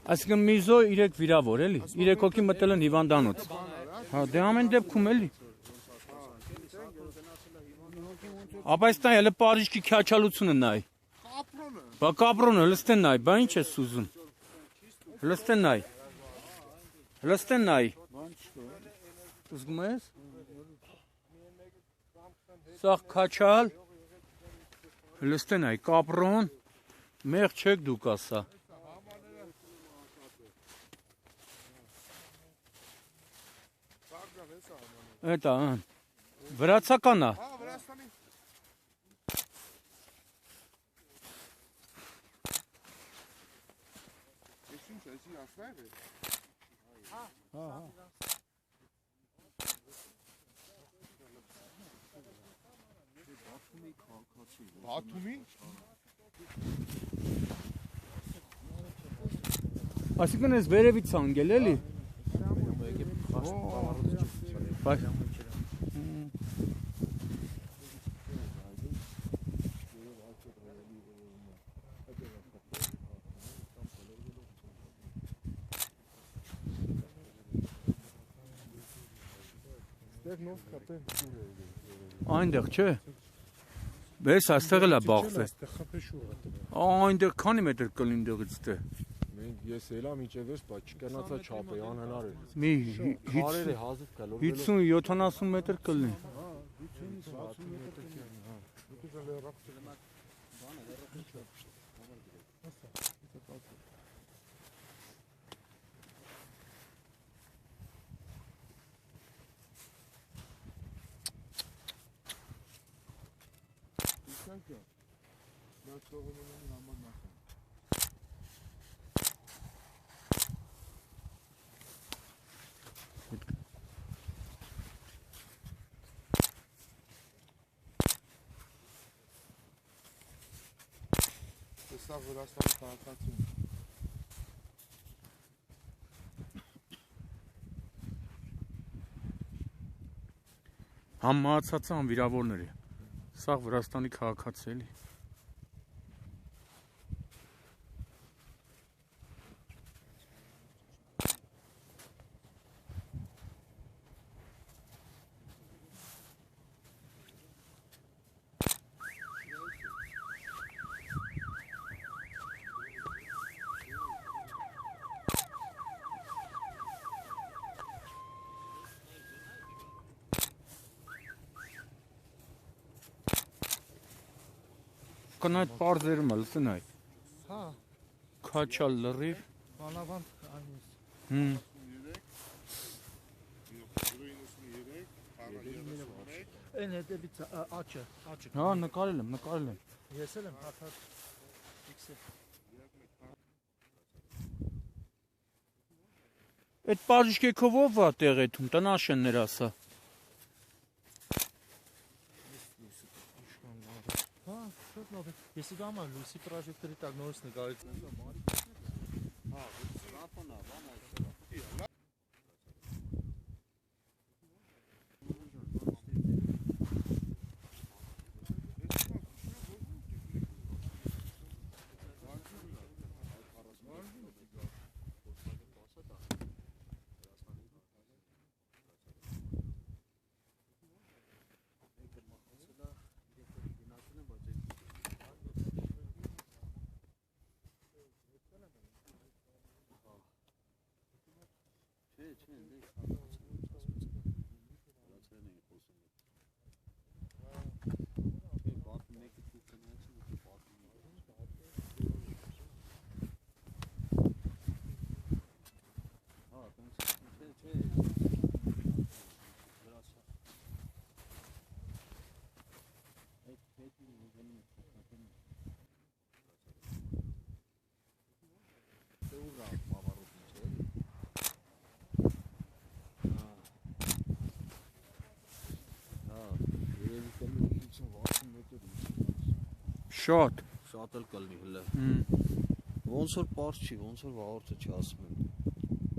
Այսինքն մի զո 3 վիրավոր էլի, 3 հոգի մտել են հիվանդանոց։ Հա, դե ամեն դեպքում էլի։ Ապա այստեղ էլ Պարիժի քյաչալությունը նայ։ Բա կապրոնը լստեն նայ, բա ինչ ես ուզում։ Լստեն նայ։ Լստեն նայ։ Ուզում ես։ Սա քաչալ։ Լստեն նայ, կապրոն։ Մեղ չեք դուք ասա։ Это, վրացական է։ Հա, Վրաստանի։ Ես ինչ էսի ասնայր է։ Հա։ Բաթումի։ Այսինքն ես վերևից անգել էլի։ Բայց այնտեղ չէ։ Բես այստեղ էլ է բախվել։ Այնտեղ քանի մետր կլինի դեղից դե։ Մենք ես ելա մինչև ես, բայց չկնացա չափը, անհնար է։ Մի Քարերը հազիվ կա, 50-70 մետր կլինի։ Սա Վրաստանի քաղաքացին։ Համացած են վիրավորները։ Սա Վրաստանի քաղաքացի էլի։ Կան այդ պարզերում էլ սնայ։ Հա։ Քաչալ լրիվ։ Մանավանդ այնպես։ Այն հետևից աչը։ Հա, նկարել եմ։ Ես էլ եմ հաթար X-ը։ Այդ պարիժկեքով ով է տեղեթում, տնաշեններ ասա։ Հա, շատ լավ է։ Ես իդամ եմ լույսի պրոժեկտորի տակ նորից նկարել։ Հա, սրափոնա, բան է։ Շատ Շատ էլ կլինի հլը։ Ոնց որ պարզ չի, ոնց որ վաղորդը չի ասում եմ։